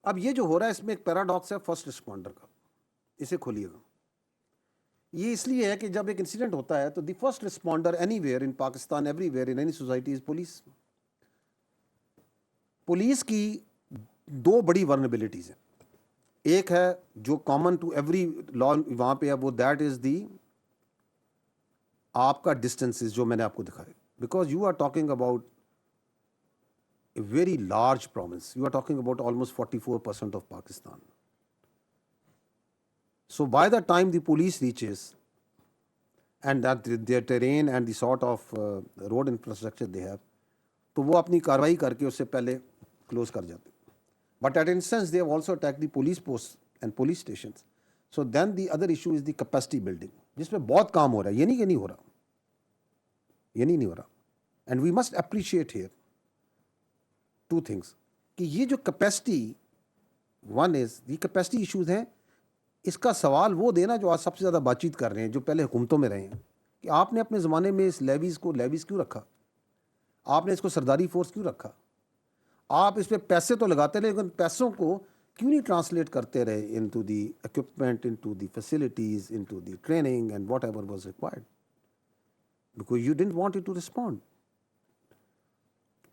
अब ये जो हो रहा है इसमें एक पैराडॉक्स है फर्स्ट रिस्पॉन्डर का, इसे खोलिएगा। ये इसलिए है कि जब एक इंसिडेंट होता है तो the first responder anywhere in Pakistan, everywhere in any society is police. Police की दो बड़ी वर्नेबिलिटीज हैं। एक है जो कॉमन टू एवरी लॉ वहां पे है, वो दैट इज दी आपका डिस्टेंसेस जो मैंने आपको दिखाए, because you are talking about a very large province. You are talking about almost 44% of Pakistan. So by the time the police reaches and that their terrain and the sort of road infrastructure they have, तो वो अपनी कार्रवाई करके उससे पहले close कर जाते। But at instance they have also attacked the police posts and police stations. So then the other issue is the capacity building, जिसमें बहुत काम हो रहा है, ये नहीं कि नहीं हो रहा, ये नहीं हो रहा। And we must appreciate here two things कि ये जो capacity, one is the capacity issues हैं, इसका सवाल वो देना जो आज सबसे ज़्यादा बातचीत कर रहे हैं, जो पहले हुकूमतों में रहे हैं, कि आपने अपने ज़माने में इस लेवीज़ को लेवीज़ क्यों रखा, आपने इसको सरदारी फोर्स क्यों रखा, आप इस पर पैसे तो लगाते रहे लेकिन पैसों को क्यों नहीं ट्रांसलेट करते रहे into the equipment, into the facilities, into the training and whatever was required, because you didn't want it to respond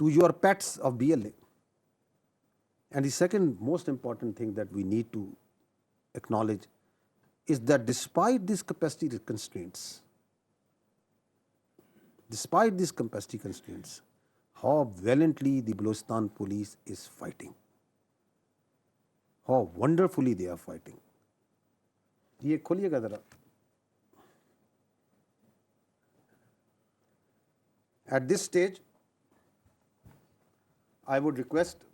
to your pets of BLA. And the second most important thing that we need to acknowledge is that despite these capacity constraints, how valiantly the Balochistan police is fighting, how wonderfully they are fighting. ये खोलिएगा जरा। At this stage, I would request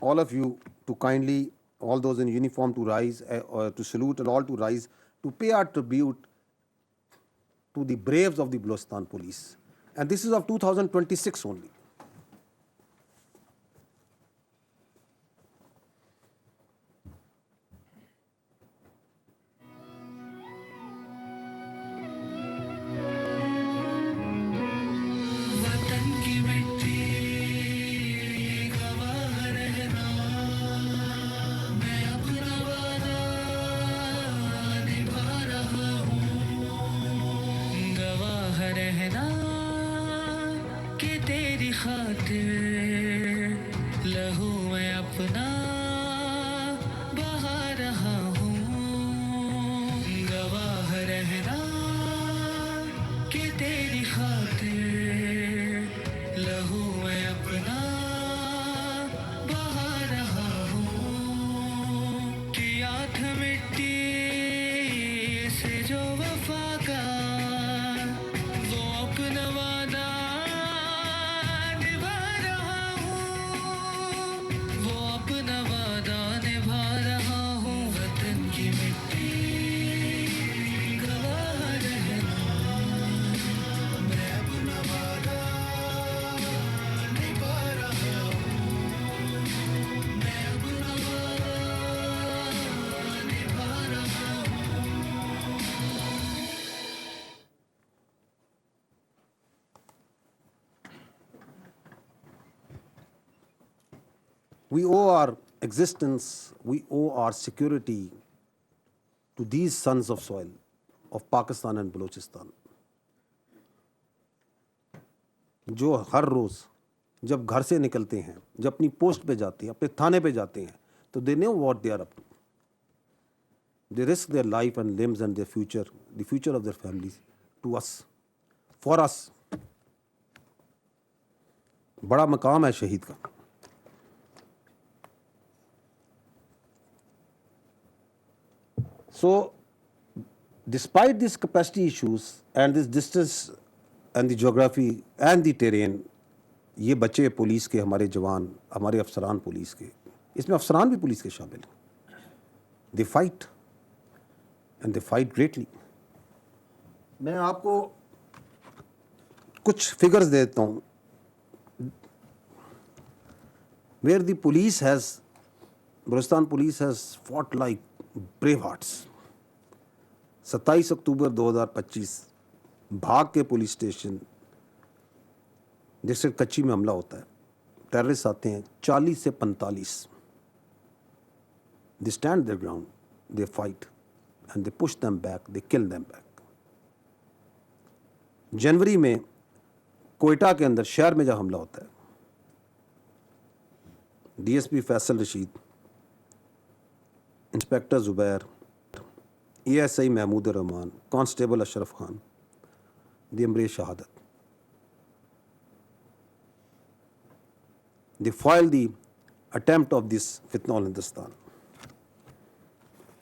all of you to kindly, all those in uniform, to rise, or to salute and all to rise to pay our tribute to the braves of the Balochistan police. And this is of 2026 only. We owe our existence, we owe our security to these sons of soil of Pakistan and Balochistan, जो हर रोज़ जब घर से निकलते हैं, जब अपनी post पे जाते हैं, अपने थाने पे जाते हैं, तो they know what they are up to. They risk their life and limbs and their future, the future of their families, to us, for us. बड़ा मकाम है शहीद का। So, despite these capacity issues and this distance and the geography and the terrain, ये बच्चे police के, हमारे जवान, हमारे अफसरान पुलिस के, इसमें अफसरान भी पुलिस के शामिल हैं, they fight and they fight greatly. मैं आपको कुछ फिगर्स देता हूँ where the police has, Balochistan police has fought like brave hearts. 27 अक्टूबर 2025 भाग के पुलिस स्टेशन जैसे कच्ची में हमला होता है, टेररिस्ट आते हैं 40 से 45, They stand their ground, they fight, and they push them back, they kill them back. जनवरी में कोयटा के अंदर शहर में जब हमला होता है, DSP Faisal Rashid, inspector Zubair, ASI Mahmood Rehman, constable Ashraf Khan, दी अमरे शहादत. They foiled the attempt of this fitna al Hindustan,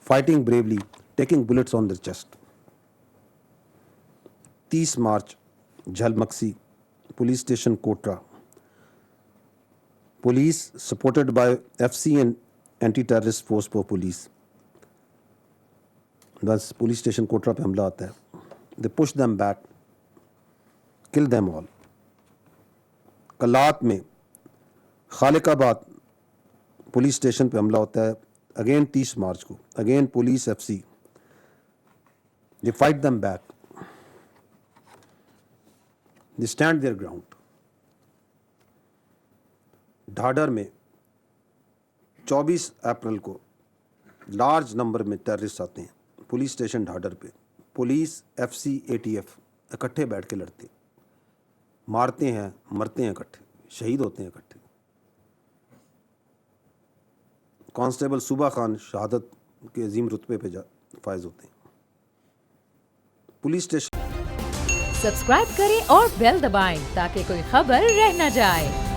fighting bravely, taking bullets on their chest. 30 मार्च Jhal Magsi police station Kotra, police supported by FC and anti terrorist force for police, बस police station Kotra पे हमला आता है. They push them back, kill them all. Kalat में Khaliqabad police station पे हमला होता है अगेन 30 मार्च को. Again police FC, they fight them back, they stand their ground. Dhadar में 24 अप्रैल को लार्ज नंबर में टेररिस्ट आते हैं पुलिस स्टेशन ढाडर पे. पुलिस एफसी एटीएफ इकट्ठे बैठ के लड़ते हैं, मारते हैं, मरते हैं इकट्ठे, शहीद होते हैं इकट्ठे. कांस्टेबल सूबा खान शहादत के अजीम रुतबे पे फायज होते हैं. पुलिस स्टेशन सब्सक्राइब करें और बेल दबाएं ताकि कोई खबर रह न जाए.